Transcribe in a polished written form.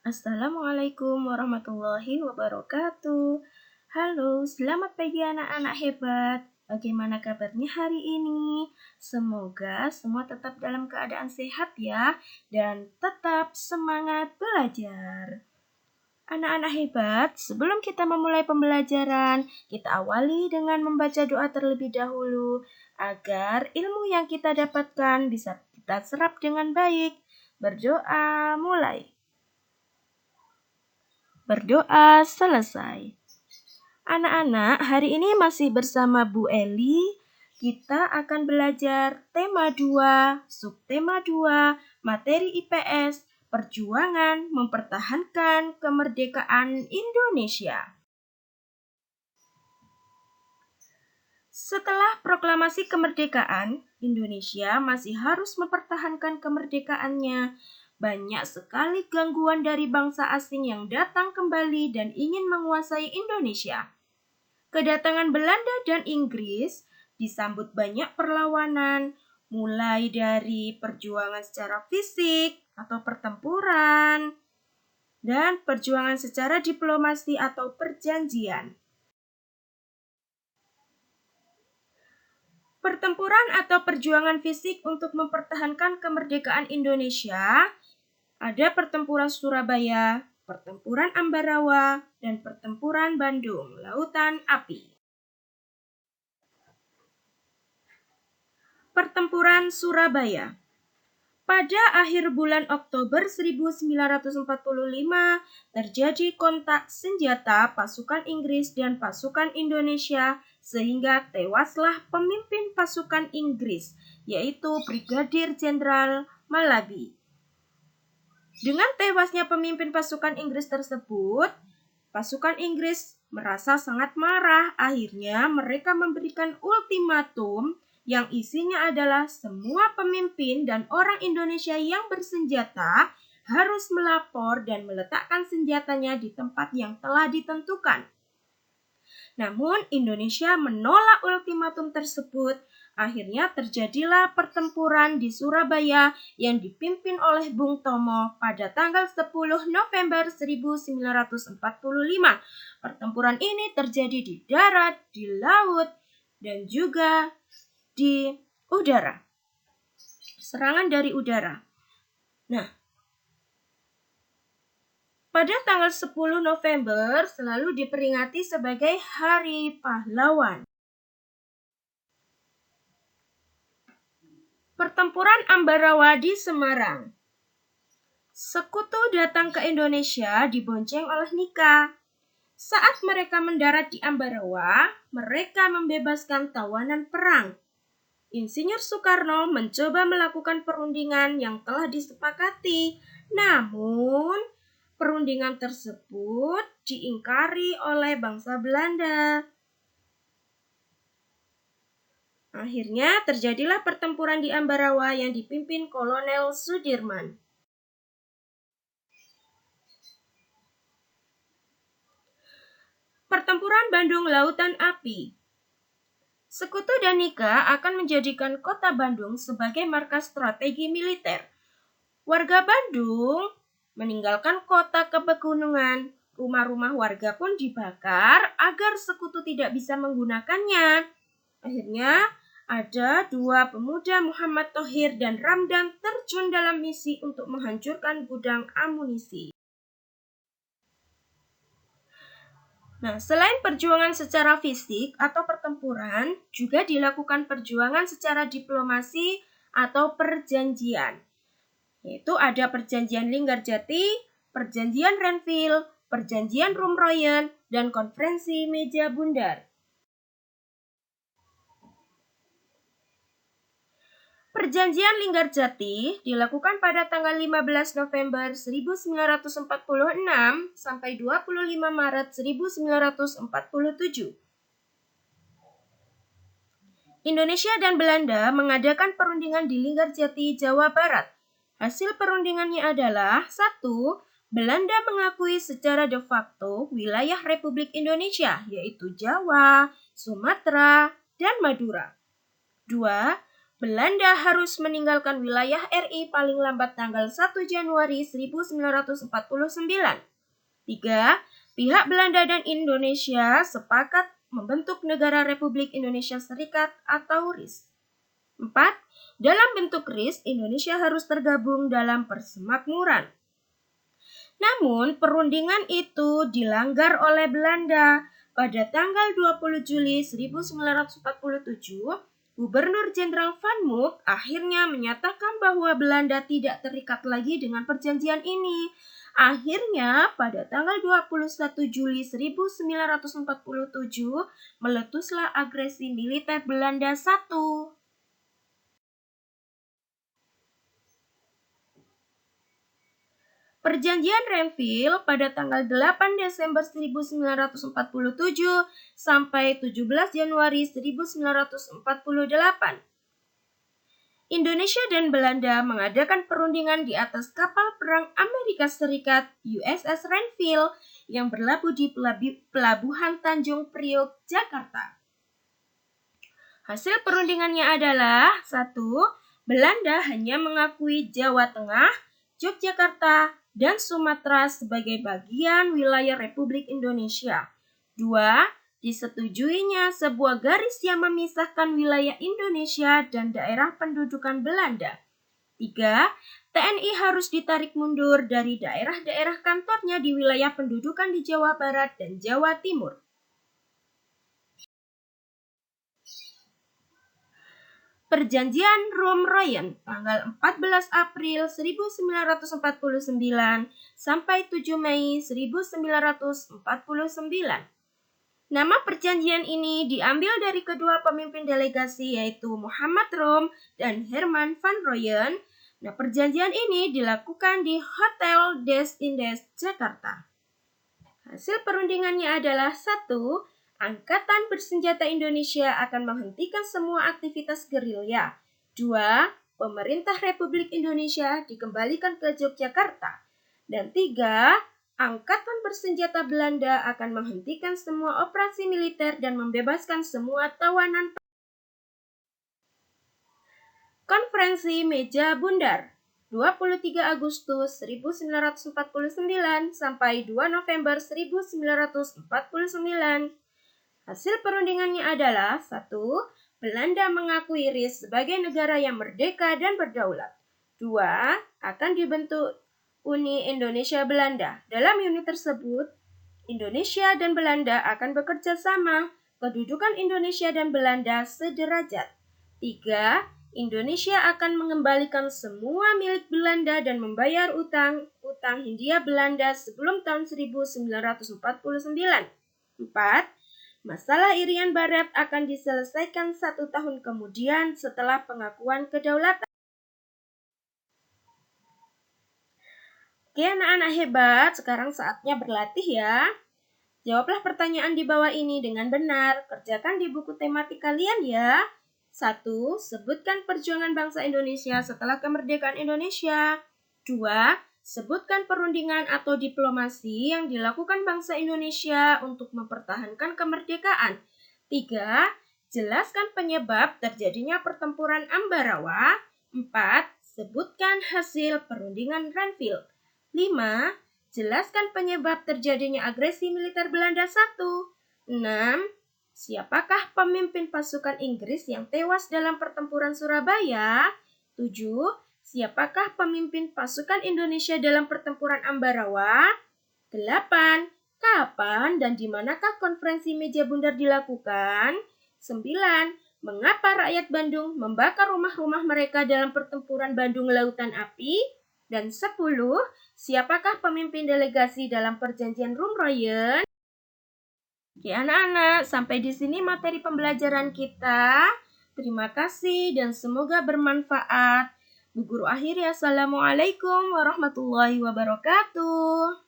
Assalamualaikum warahmatullahi wabarakatuh. Halo, selamat pagi anak-anak hebat. Bagaimana kabarnya hari ini? Semoga semua tetap dalam keadaan sehat ya, dan tetap semangat belajar. Anak-anak hebat, sebelum kita memulai pembelajaran, kita awali dengan membaca doa terlebih dahulu agar ilmu yang kita dapatkan bisa kita serap dengan baik. Berdoa mulai. Berdoa selesai. Anak-anak, hari ini masih bersama Bu Eli. Kita akan belajar tema 2, subtema 2, materi IPS, perjuangan mempertahankan kemerdekaan Indonesia. Setelah proklamasi kemerdekaan, Indonesia masih harus mempertahankan kemerdekaannya. Banyak sekali gangguan dari bangsa asing yang datang kembali dan ingin menguasai Indonesia. Kedatangan Belanda dan Inggris disambut banyak perlawanan, mulai dari perjuangan secara fisik atau pertempuran, dan perjuangan secara diplomasi atau perjanjian. Pertempuran atau perjuangan fisik untuk mempertahankan kemerdekaan Indonesia ada pertempuran Surabaya, pertempuran Ambarawa, dan pertempuran Bandung Lautan Api. Pertempuran Surabaya. Pada akhir bulan Oktober 1945, terjadi kontak senjata pasukan Inggris dan pasukan Indonesia sehingga tewaslah pemimpin pasukan Inggris, yaitu Brigadir Jenderal Malabi. Dengan tewasnya pemimpin pasukan Inggris tersebut, pasukan Inggris merasa sangat marah. Akhirnya mereka memberikan ultimatum yang isinya adalah semua pemimpin dan orang Indonesia yang bersenjata harus melapor dan meletakkan senjatanya di tempat yang telah ditentukan. Namun Indonesia menolak ultimatum tersebut. Akhirnya terjadilah pertempuran di Surabaya yang dipimpin oleh Bung Tomo pada tanggal 10 November 1945. Pertempuran ini terjadi di darat, di laut, dan juga di udara. Serangan dari udara. Nah, pada tanggal 10 November selalu diperingati sebagai Hari Pahlawan. Pertempuran Ambarawa di Semarang. Sekutu datang ke Indonesia dibonceng oleh Nika. Saat mereka mendarat di Ambarawa, mereka membebaskan tawanan perang. Insinyur Soekarno mencoba melakukan perundingan yang telah disepakati, namun perundingan tersebut diingkari oleh bangsa Belanda. Akhirnya terjadilah pertempuran di Ambarawa yang dipimpin Kolonel Sudirman. Pertempuran Bandung Lautan Api. Sekutu dan Nika akan menjadikan kota Bandung sebagai markas strategi militer. Warga Bandung meninggalkan kota ke pegunungan. Rumah-rumah warga pun dibakar agar sekutu tidak bisa menggunakannya. Akhirnya ada dua pemuda Muhammad Thohir dan Ramdan terjun dalam misi untuk menghancurkan gudang amunisi. Nah, selain perjuangan secara fisik atau pertempuran, juga dilakukan perjuangan secara diplomasi atau perjanjian. Yaitu ada perjanjian Linggarjati, perjanjian Renville, perjanjian Rumroyen, dan konferensi Meja Bundar. Perjanjian Linggarjati dilakukan pada tanggal 15 November 1946 sampai 25 Maret 1947. Indonesia dan Belanda mengadakan perundingan di Linggarjati, Jawa Barat. Hasil perundingannya adalah 1. Belanda mengakui secara de facto wilayah Republik Indonesia, yaitu Jawa, Sumatera, dan Madura. 2. Belanda harus meninggalkan wilayah RI paling lambat tanggal 1 Januari 1949. 3. Pihak Belanda dan Indonesia sepakat membentuk Negara Republik Indonesia Serikat atau RIS. 4. Dalam bentuk RIS, Indonesia harus tergabung dalam persemakmuran. Namun, perundingan itu dilanggar oleh Belanda. Pada tanggal 20 Juli 1947, Gubernur Jenderal Van Mook akhirnya menyatakan bahwa Belanda tidak terikat lagi dengan perjanjian ini. Akhirnya, pada tanggal 21 Juli 1947, meletuslah agresi militer Belanda I. Perjanjian Renville pada tanggal 8 Desember 1947 sampai 17 Januari 1948. Indonesia dan Belanda mengadakan perundingan di atas kapal perang Amerika Serikat USS Renville yang berlabuh di Pelabuhan Tanjung Priok, Jakarta. Hasil perundingannya adalah 1. Belanda hanya mengakui Jawa Tengah, Yogyakarta, dan Sumatera sebagai bagian wilayah Republik Indonesia. 2. Disetujuinya sebuah garis yang memisahkan wilayah Indonesia dan daerah pendudukan Belanda. 3. TNI harus ditarik mundur dari daerah-daerah kantornya di wilayah pendudukan di Jawa Barat dan Jawa Timur. Perjanjian Rum-Royen tanggal 14 April 1949 sampai 7 Mei 1949. Nama perjanjian ini diambil dari kedua pemimpin delegasi yaitu Muhammad Rum dan Herman van Royen. Nah, perjanjian ini dilakukan di Hotel Des Indes, Jakarta. Hasil perundingannya adalah 1. Angkatan bersenjata Indonesia akan menghentikan semua aktivitas gerilya. 2. Pemerintah Republik Indonesia dikembalikan ke Yogyakarta. Dan 3. Angkatan bersenjata Belanda akan menghentikan semua operasi militer dan membebaskan semua tawanan. Konferensi Meja Bundar 23 Agustus 1949 sampai 2 November 1949. Hasil perundingannya adalah 1. Belanda mengakui RIS sebagai negara yang merdeka dan berdaulat. 2. Akan dibentuk Uni Indonesia Belanda. Dalam unit tersebut, Indonesia dan Belanda akan bekerja sama. Kedudukan Indonesia dan Belanda sederajat. 3. Indonesia akan mengembalikan semua milik Belanda dan membayar utang Hindia Belanda sebelum tahun 1949. 4. Masalah Irian Barat akan diselesaikan 1 tahun kemudian setelah pengakuan kedaulatan. Oke anak-anak hebat, sekarang saatnya berlatih ya. Jawablah pertanyaan di bawah ini dengan benar. Kerjakan di buku tematik kalian ya. 1. Sebutkan perjuangan bangsa Indonesia setelah kemerdekaan Indonesia. 2. Sebutkan perundingan atau diplomasi yang dilakukan bangsa Indonesia untuk mempertahankan kemerdekaan. 3. Jelaskan penyebab terjadinya pertempuran Ambarawa. 4. Sebutkan hasil perundingan Renville. 5. Jelaskan penyebab terjadinya agresi militer Belanda I. 6. Siapakah pemimpin pasukan Inggris yang tewas dalam pertempuran Surabaya? 7. Siapakah pemimpin pasukan Indonesia dalam pertempuran Ambarawa? 8. Kapan dan di manakah konferensi Meja Bundar dilakukan? 9. Mengapa rakyat Bandung membakar rumah-rumah mereka dalam pertempuran Bandung Lautan Api? Dan 10. Siapakah pemimpin delegasi dalam perjanjian Rum-Royen? Oke anak-anak, sampai di sini materi pembelajaran kita. Terima kasih dan semoga bermanfaat. Bu Guru akhiri, Assalamualaikum warahmatullahi wabarakatuh.